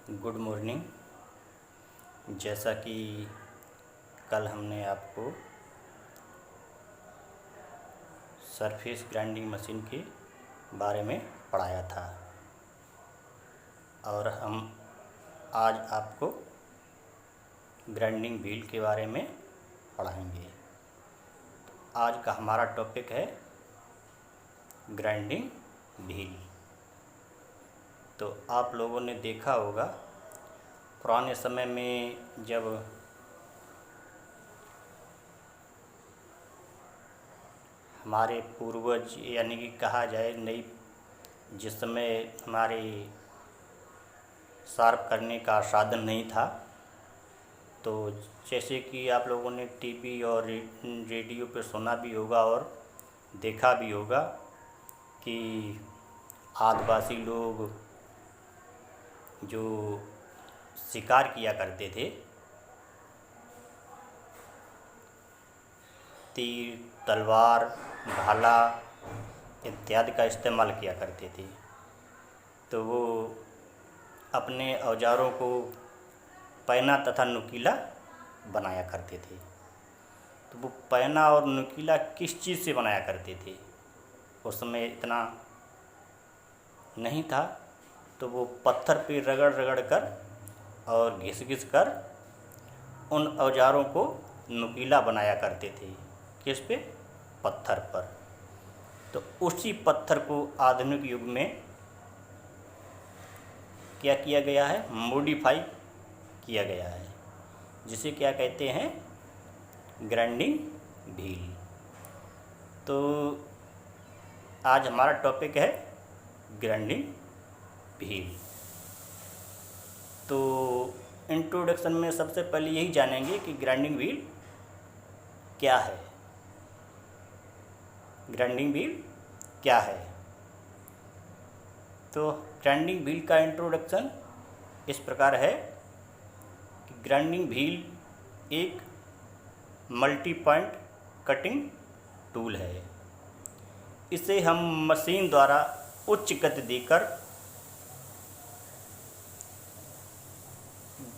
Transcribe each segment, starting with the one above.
Good morning. जैसा कि कल हमने आपको सरफेस ग्राइंडिंग मशीन के बारे में पढ़ाया था और हम आज आपको ग्राइंडिंग व्हील के बारे में पढ़ाएंगे। आज का हमारा टॉपिक है ग्राइंडिंग व्हील। तो आप लोगों ने देखा होगा पुराने समय में जब हमारे पूर्वज यानी कि कहा जाए नई जिस समय हमारे शार्प करने का साधन नहीं था, तो जैसे कि आप लोगों ने टीवी और रेडियो पे सुना भी होगा और देखा भी होगा कि आदिवासी लोग जो शिकार किया करते थे, तीर, तलवार, भाला इत्यादि का इस्तेमाल किया करते थे। तो वो अपने औजारों को पैना तथा नुकीला बनाया करते थे। तो वो पैना और नुकीला किस चीज़ से बनाया करते थे? उस समय इतना नहीं था, तो वो पत्थर पे रगड़ रगड़ कर और घिस घिस कर उन औजारों को नुकीला बनाया करते थे। किस पे? पत्थर पर। तो उसी पत्थर को आधुनिक युग में क्या किया गया है? मॉडिफाई किया गया है, जिसे क्या कहते हैं? Grinding wheel. तो आज हमारा टॉपिक है ग्राइंडिंग व्हील। तो इंट्रोडक्शन में सबसे पहले यही जानेंगे कि ग्राइंडिंग व्हील क्या है। ग्राइंडिंग व्हील क्या है? तो ग्राइंडिंग व्हील का इंट्रोडक्शन इस प्रकार है कि ग्राइंडिंग व्हील एक मल्टी पॉइंट कटिंग टूल है। इसे हम मशीन द्वारा उच्च गति देकर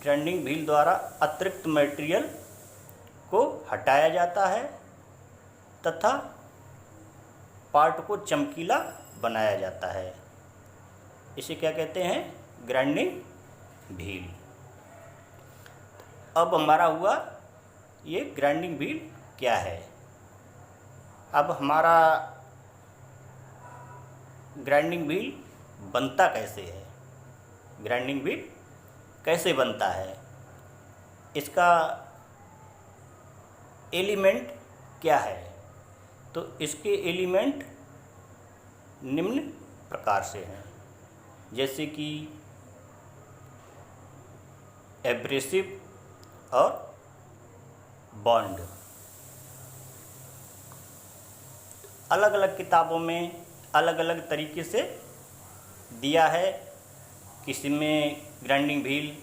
ग्राइंडिंग व्हील द्वारा अतिरिक्त मटेरियल को हटाया जाता है तथा पार्ट को चमकीला बनाया जाता है। इसे क्या कहते हैं? Grinding wheel. अब हमारा हुआ ये ग्राइंडिंग व्हील क्या है। अब हमारा ग्राइंडिंग व्हील बनता कैसे है? ग्राइंडिंग व्हील कैसे बनता है? इसका एलिमेंट क्या है? तो इसके एलिमेंट निम्न प्रकार से हैं, जैसे कि एब्रेसिव और बॉन्ड। अलग अलग किताबों में अलग अलग तरीके से दिया है। किसी में ग्राइंडिंग व्हील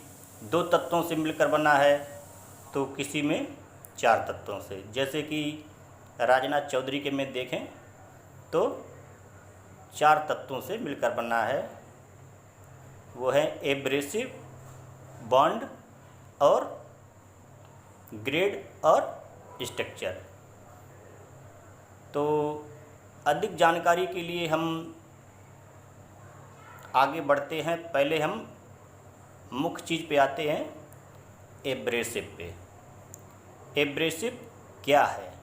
2 तत्वों से मिलकर बना है, तो किसी में 4 तत्वों से। जैसे कि राजनाथ चौधरी के में देखें तो 4 तत्वों से मिलकर बना है। वो है एब्रेसिव, बॉन्ड और ग्रेड और स्ट्रक्चर। तो अधिक जानकारी के लिए हम आगे बढ़ते हैं। पहले हम मुख्य चीज़ पे आते हैं, एब्रेसिव पे। एब्रेसिव क्या है?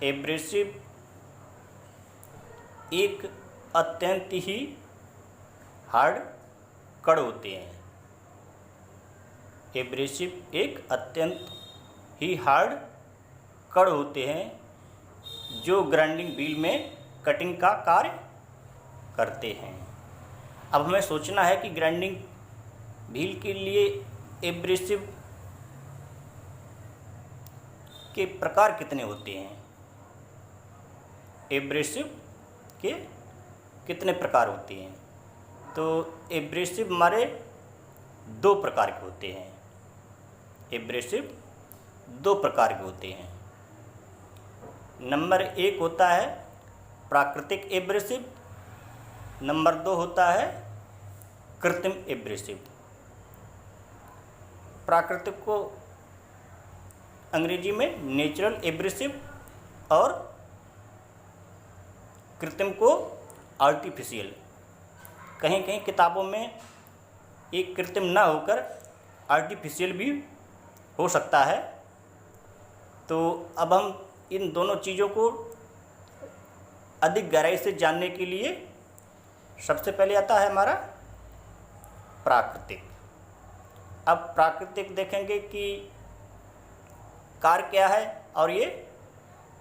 एब्रेसिव एक अत्यंत ही हार्ड कण होते हैं। एब्रेसिव एक अत्यंत ही हार्ड कण होते हैं जो ग्राइंडिंग व्हील में कटिंग का कार्य करते हैं। अब हमें सोचना है कि ग्राइंडिंग व्हील के लिए एब्रेसिव के प्रकार कितने होते हैं। एब्रेसिव के कितने प्रकार होते हैं? तो एब्रेसिव हमारे 2 प्रकार के होते हैं। एब्रेसिव 2 प्रकार के होते हैं। नंबर 1 होता है प्राकृतिक एब्रेसिव, नंबर 2 होता है कृत्रिम एब्रेसिव। प्राकृतिक को अंग्रेजी में नेचुरल एब्रेसिव और कृत्रिम को आर्टिफिशियल। कहीं कहीं किताबों में एक कृत्रिम ना होकर आर्टिफिशियल भी हो सकता है। तो अब हम इन दोनों चीज़ों को अधिक गहराई से जानने के लिए सबसे पहले आता है हमारा प्राकृतिक। अब प्राकृतिक देखेंगे कि कार्य क्या है और ये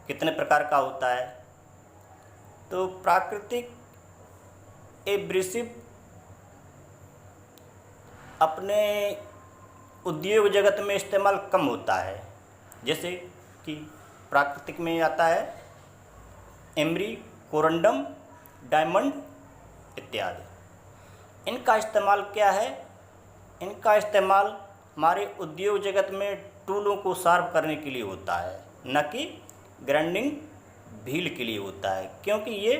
कितने प्रकार का होता है। तो प्राकृतिक एब्रेसिव अपने उद्योग जगत में इस्तेमाल कम होता है। जैसे कि प्राकृतिक में आता है एमरी, कोरंडम, डायमंड इत्यादि। इनका इस्तेमाल क्या है? इनका इस्तेमाल हमारे उद्योग जगत में टूलों को शार्प करने के लिए होता है, न कि ग्राइंडिंग व्हील के लिए होता है, क्योंकि ये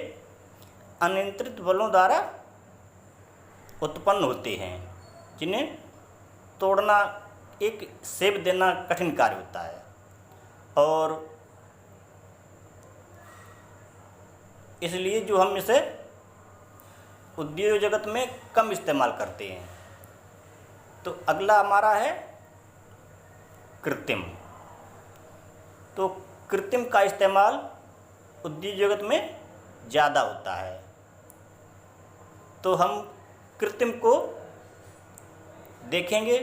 अनियंत्रित बलों द्वारा उत्पन्न होते हैं जिन्हें तोड़ना, एक शेप देना कठिन कार्य होता है। और इसलिए जो हम इसे उद्योग जगत में कम इस्तेमाल करते हैं। तो अगला हमारा है कृत्रिम। तो कृत्रिम का इस्तेमाल उद्योग जगत में ज़्यादा होता है। तो हम कृत्रिम को देखेंगे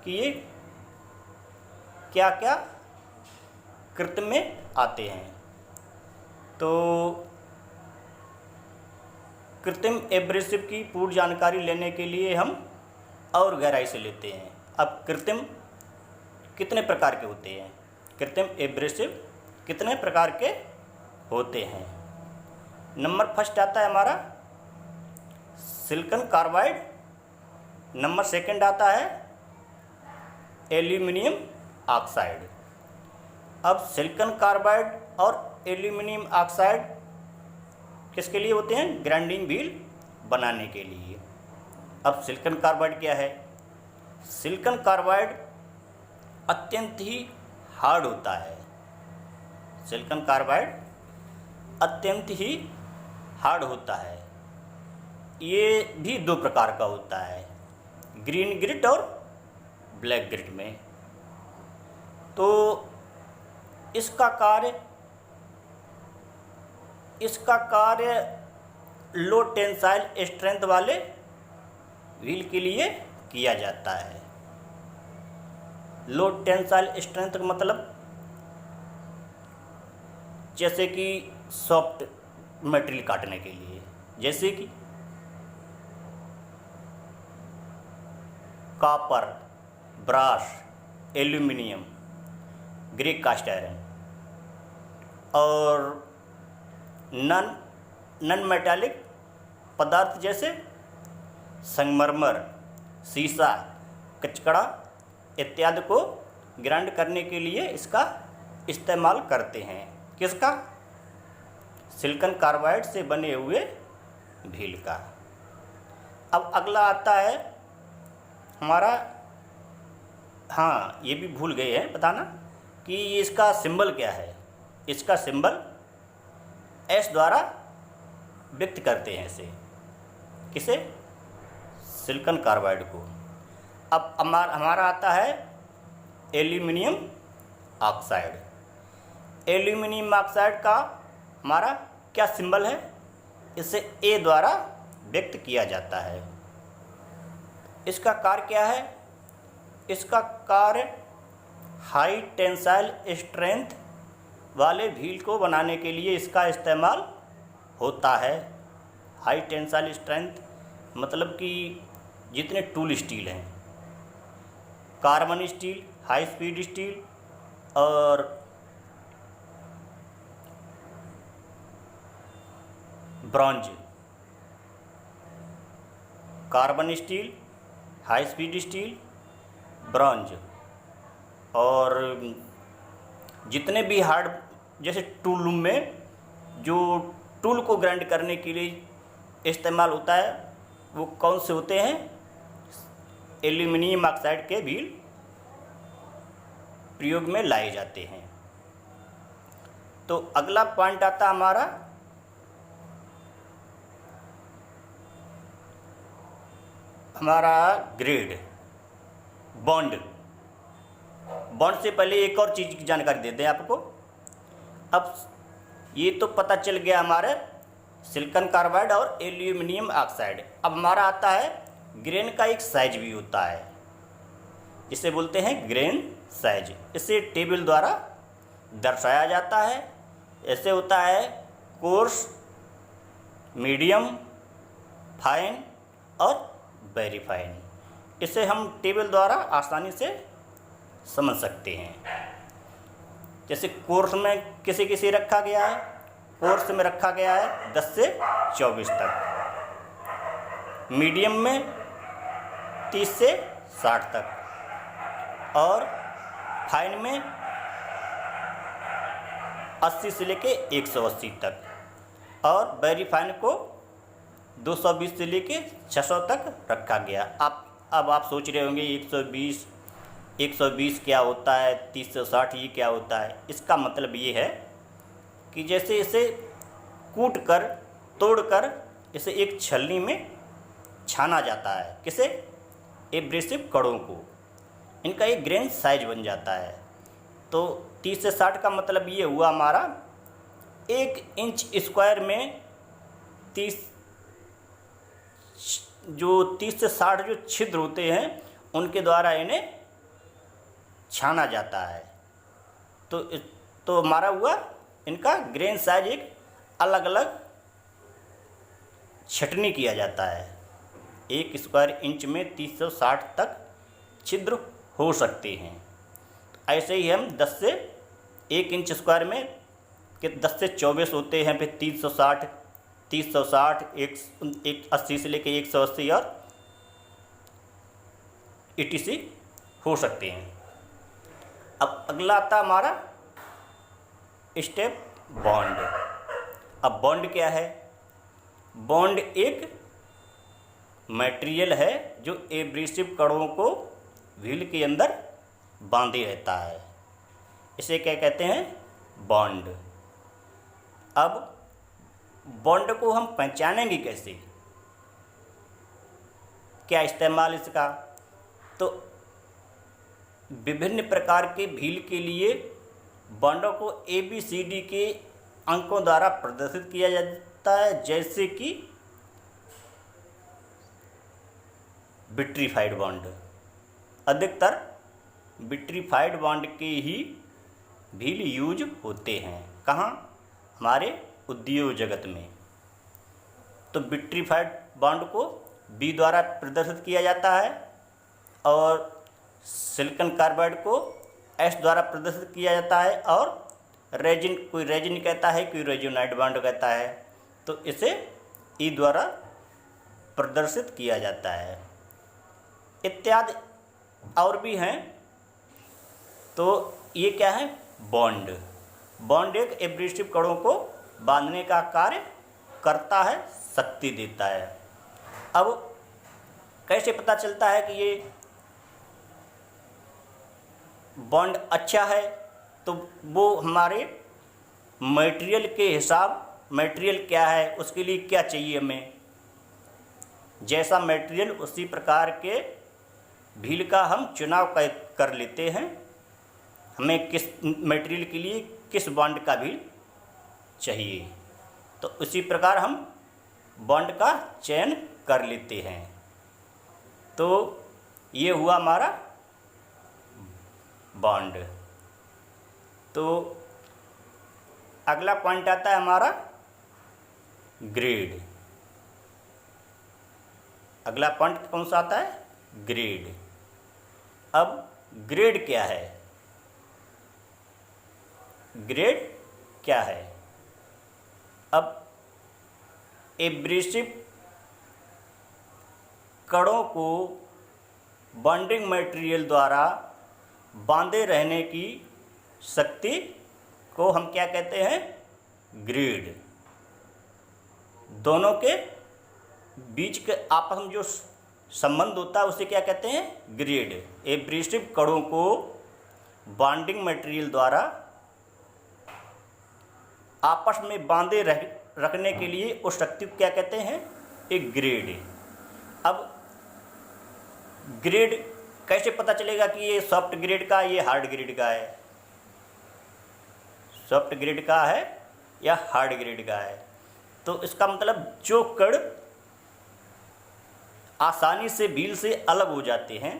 कि ये क्या क्या कृत्रिम में आते हैं। तो कृत्रिम एब्रेसिव की पूर्ण जानकारी लेने के लिए हम और गहराई से लेते हैं। अब कृत्रिम कितने प्रकार के होते हैं? कृत्रिम एब्रेसिव कितने प्रकार के होते हैं? नंबर फर्स्ट आता है हमारा सिलिकॉन कार्बाइड। नंबर सेकंड आता है एल्यूमिनियम ऑक्साइड। अब सिलिकॉन कार्बाइड और एल्यूमिनियम ऑक्साइड किसके लिए होते हैं? ग्राइंडिंग व्हील बनाने के लिए। अब सिलिकॉन कार्बाइड क्या है? सिलिकॉन कार्बाइड अत्यंत ही हार्ड होता है। सिलिकॉन कार्बाइड अत्यंत ही हार्ड होता है। ये भी दो प्रकार का होता है, ग्रीन ग्रिट और ब्लैक ग्रिट में। तो इसका कार्य लो टेंसाइल स्ट्रेंथ वाले व्हील के लिए किया जाता है। लो टेंसाइल स्ट्रेंथ का मतलब जैसे कि सॉफ्ट मटेरियल काटने के लिए, जैसे कि copper, brass, aluminium, grey cast iron और नॉन मेटालिक पदार्थ जैसे संगमरमर, शीशा, कचकड़ा इत्यादि को ग्राइंड करने के लिए इसका इस्तेमाल करते हैं। किसका? सिलिकॉन कार्बाइड से बने हुए व्हील का। अब अगला आता है हमारा, हाँ ये भी भूल गए हैं बताना कि इसका सिंबल क्या है। इसका सिंबल एस द्वारा व्यक्त करते हैं इसे। किसे? सिलिकॉन कार्बाइड को। अब हमारा आता है एल्यूमिनियम ऑक्साइड। एल्यूमिनियम ऑक्साइड का हमारा क्या सिंबल है? इसे ए द्वारा व्यक्त किया जाता है। इसका कार्य क्या है? इसका कार्य हाई टेंसाइल स्ट्रेंथ वाले व्हील को बनाने के लिए इसका इस्तेमाल होता है। हाई टेंसाइल स्ट्रेंथ मतलब कि जितने टूल स्टील हैं, carbon steel, high speed steel और bronze, carbon steel, high speed steel, bronze और जितने भी हार्ड जैसे टूल रूम में जो टूल को ग्राइंड करने के लिए इस्तेमाल होता है वो कौन से होते हैं? एल्यूमिनियम ऑक्साइड के व्हील प्रयोग में लाए जाते हैं। तो अगला पॉइंट आता हमारा ग्रेड। बॉन्ड से पहले एक और चीज़ की जानकारी देते हैं आपको। अब ये तो पता चल गया हमारे सिलिकॉन कार्बाइड और एल्यूमिनियम ऑक्साइड। अब हमारा आता है ग्रेन का एक साइज भी होता है, जिसे बोलते हैं ग्रेन साइज। इसे टेबल द्वारा दर्शाया जाता है। ऐसे होता है कोर्स, मीडियम, फाइन और वेरी फाइन। इसे हम टेबल द्वारा आसानी से समझ सकते हैं। जैसे कोर्स में किसे रखा गया है? कोर्स में रखा गया है 10 से 24 तक, मीडियम में 30 से 60 तक और फाइन में 80 से लेके 180 तक, और वेरी फाइन को 220 से लेके 600 तक रखा गया। अब आप सोच रहे होंगे 120 क्या होता है, 30 से 60 ये क्या होता है? इसका मतलब ये है कि जैसे इसे कूट कर, तोड़ कर इसे एक छलनी में छाना जाता है। किसे? एब्रेसिव कणों को। इनका एक ग्रेन साइज बन जाता है। तो 30 से 60 का मतलब ये हुआ हमारा 1 इंच स्क्वायर में 30 से 60 जो छिद्र होते हैं उनके द्वारा इन्हें छाना जाता है। तो हमारा हुआ इनका ग्रेन साइज एक अलग अलग छटनी किया जाता है। 1 स्क्वायर इंच में 30 से 60 तक छिद्र हो सकते हैं। ऐसे ही हम 10 से 1 इंच स्क्वायर में कि 10 से 24 होते हैं, फिर 360, 80 से लेकर 180 और ETC हो सकते हैं। अब अगला आता हमारा स्टेप बॉन्ड। अब बॉन्ड क्या है? बॉन्ड एक मटेरियल है जो एब्रेसिव कणों को व्हील के अंदर बांधे रहता है। इसे क्या कहते हैं? बॉन्ड। अब बॉन्ड को हम पहचानेंगे कैसे? क्या इस्तेमाल इसका? तो विभिन्न प्रकार के व्हील के लिए बॉन्डों को ABCD के अंकों द्वारा प्रदर्शित किया जाता है, जैसे कि विट्रीफाइड बॉन्ड। अधिकतर विट्रीफाइड बॉन्ड के ही व्हील यूज होते हैं। कहाँ? हमारे उद्योग जगत में। तो विट्रीफाइड बॉन्ड को B द्वारा प्रदर्शित किया जाता है और सिलिकॉन कार्बाइड को S द्वारा प्रदर्शित किया जाता है, और कोई रेजिन कहता है, कोई रेजिनाइड बॉन्ड कहता है। तो इसे E द्वारा प्रदर्शित किया जाता है। इत्यादि और भी हैं। तो ये क्या है? बॉन्ड एक एब्रेसिव कणों को बांधने का कार्य करता है, शक्ति देता है। अब कैसे पता चलता है कि ये बॉन्ड अच्छा है? तो वो हमारे मटेरियल के हिसाब, मटेरियल क्या है, उसके लिए क्या चाहिए हमें, जैसा मटेरियल उसी प्रकार के व्हील का हम चुनाव कर लेते हैं। हमें किस मटेरियल के लिए किस बॉन्ड का व्हील चाहिए, तो उसी प्रकार हम बॉन्ड का चयन कर लेते हैं। तो ये हुआ हमारा बॉन्ड। तो अगला पॉइंट आता है हमारा ग्रेड। अगला पॉइंट कौन सा आता है? ग्रेड। अब ग्रेड क्या है? ग्रेड क्या है? अब एब्रेसिव कणों को बॉन्डिंग मटेरियल द्वारा बांधे रहने की शक्ति को हम क्या कहते हैं? ग्रेड। दोनों के बीच के आपस में जो संबंध होता है उसे क्या कहते हैं? ग्रेड। एब्रेसिव कणों को बॉन्डिंग मटेरियल द्वारा आपस में बांधे रखने के लिए उस शक्ति को क्या कहते हैं? एक ग्रेड। अब ग्रेड कैसे पता चलेगा कि ये सॉफ्ट ग्रेड का, ये हार्ड ग्रेड का है? सॉफ्ट ग्रेड का है या हार्ड ग्रेड का है? तो इसका मतलब जो कण आसानी से व्हील से अलग हो जाते हैं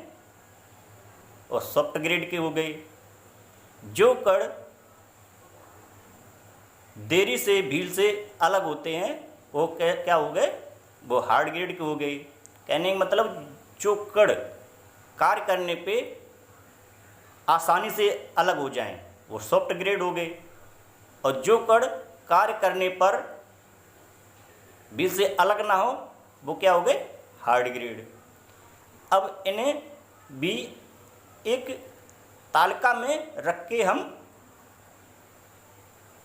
और सॉफ्ट ग्रेड के हो गए। जो कण देरी से व्हील से अलग होते हैं वो क्या हो गए? वो हार्ड ग्रेड के हो गए। कहने का मतलब जो कण कार्य करने पे आसानी से अलग हो जाएं वो सॉफ्ट ग्रेड हो गए, और जो कण कार्य करने पर व्हील से अलग ना हो वो क्या हो गए? Hard grade. अब इन्हें भी एक तालिका में रख के हम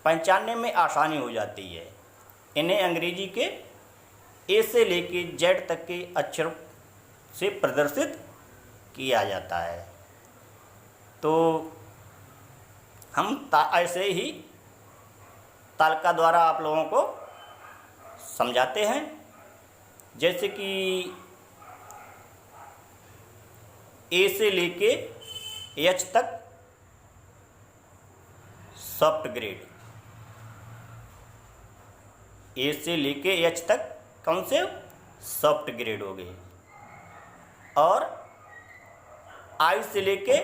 पहचानने में आसानी हो जाती है। इन्हें अंग्रेजी के ए से लेके जेड तक के अक्षरों से प्रदर्शित किया जाता है। तो हम ऐसे ही तालिका द्वारा आप लोगों को समझाते हैं। जैसे कि ए से लेके एच तक सॉफ्ट ग्रेड, ए से लेके एच तक कौन से? सॉफ्ट ग्रेड हो गए, और आई से लेके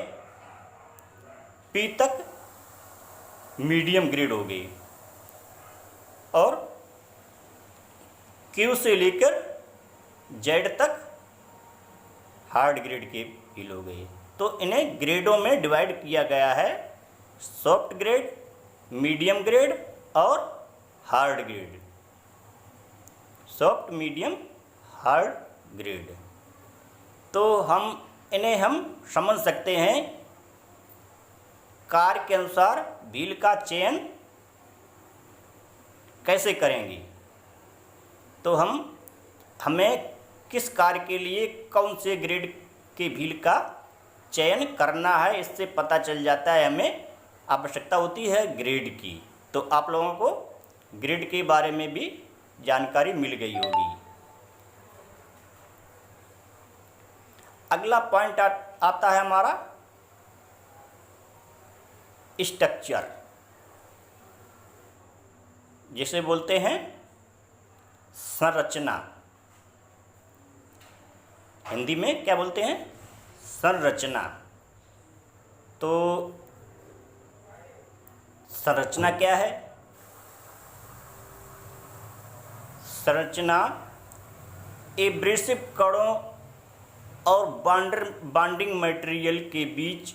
पी तक मीडियम ग्रेड हो गई, और क्यू से लेकर जेड तक हार्ड ग्रेड के व्हील हो गए। तो इन्हें ग्रेडों में डिवाइड किया गया है, सॉफ्ट ग्रेड, मीडियम ग्रेड और hard grade. Soft, medium, hard grade. तो इन्हें हम समझ सकते हैं कार्य के अनुसार व्हील का चयन कैसे करेंगे। तो हमें किस कार्य के लिए कौन से ग्रेड के व्हील का चयन करना है, इससे पता चल जाता है। हमें आवश्यकता होती है ग्रेड की। तो आप लोगों को ग्रेड के बारे में भी जानकारी मिल गई होगी। अगला पॉइंट आता है हमारा स्ट्रक्चर, जिसे बोलते हैं संरचना। हिंदी में क्या बोलते हैं? संरचना। तो संरचना क्या है? संरचना एब्रेसिव कणों और बॉन्डिंग मटेरियल के बीच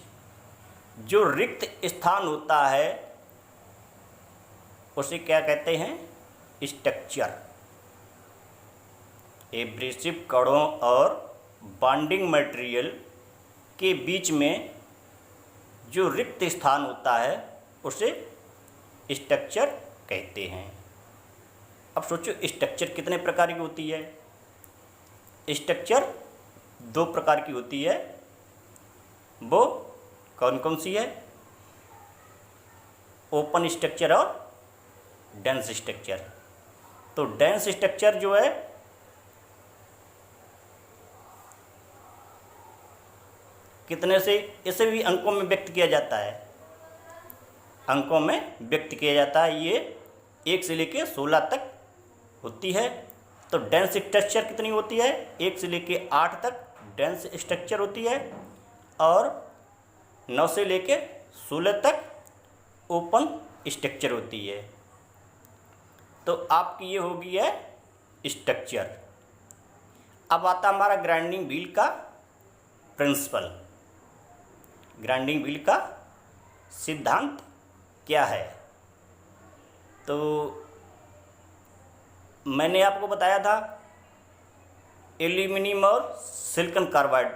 जो रिक्त स्थान होता है उसे क्या कहते हैं? स्ट्रक्चर। एब्रेसिव कणों और बॉन्डिंग मटेरियल के बीच में जो रिक्त स्थान होता है उसे स्ट्रक्चर कहते हैं। अब सोचो स्ट्रक्चर कितने प्रकार की होती है? स्ट्रक्चर 2 प्रकार की होती है। वो कौन कौन सी है? ओपन स्ट्रक्चर और डेंस स्ट्रक्चर। तो डेंस स्ट्रक्चर जो है कितने से, इसे भी अंकों में व्यक्त किया जाता है। अंकों में व्यक्त किया जाता है। ये 1 से लेके 16 तक होती है। तो डेंस स्ट्रक्चर कितनी होती है? 1 से लेके 8 तक डेंस स्ट्रक्चर होती है, और 9 से लेके 16 तक ओपन स्ट्रक्चर होती है। तो आपकी ये होगी है स्ट्रक्चर। अब आता हमारा ग्राइंडिंग व्हील का प्रिंसिपल। ग्राइंडिंग व्हील का सिद्धांत क्या है? तो मैंने आपको बताया था एल्यूमिनियम और सिलिकॉन कार्बाइड,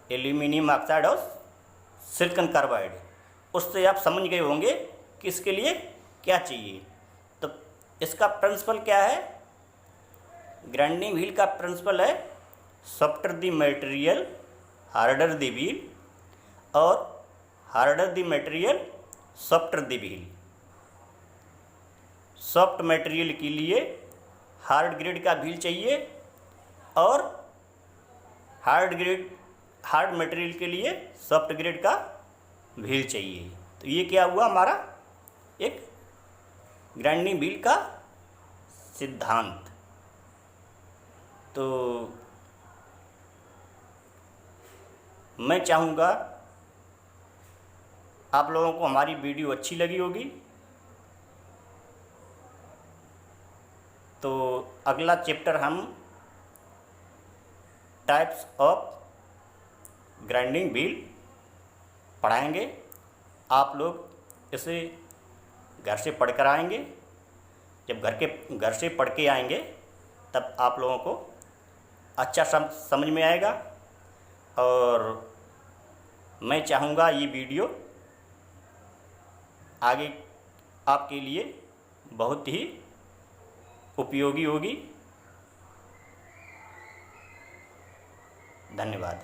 एल्यूमिनियम ऑक्साइड और सिलिकॉन कार्बाइड। उससे आप समझ गए होंगे कि इसके लिए क्या चाहिए। तो इसका प्रिंसिपल क्या है? ग्राइंडिंग व्हील का प्रिंसिपल है softer the material harder the wheel और harder the material softer the wheel. Soft material के लिए हार्ड ग्रेड का व्हील चाहिए और हार्ड मटेरियल के लिए सॉफ्ट ग्रेड का व्हील चाहिए। तो ये क्या हुआ हमारा एक ग्राइंडिंग व्हील का सिद्धांत। तो मैं चाहूँगा आप लोगों को हमारी वीडियो अच्छी लगी होगी। तो अगला चैप्टर हम टाइप्स ऑफ ग्राइंडिंग व्हील पढ़ाएंगे। आप लोग इसे घर से पढ़ कर आएंगे। जब घर से पढ़ के आएंगे तब आप लोगों को अच्छा समझ में आएगा। और मैं चाहूँगा ये वीडियो आगे आपके लिए बहुत ही उपयोगी होगी। धन्यवाद।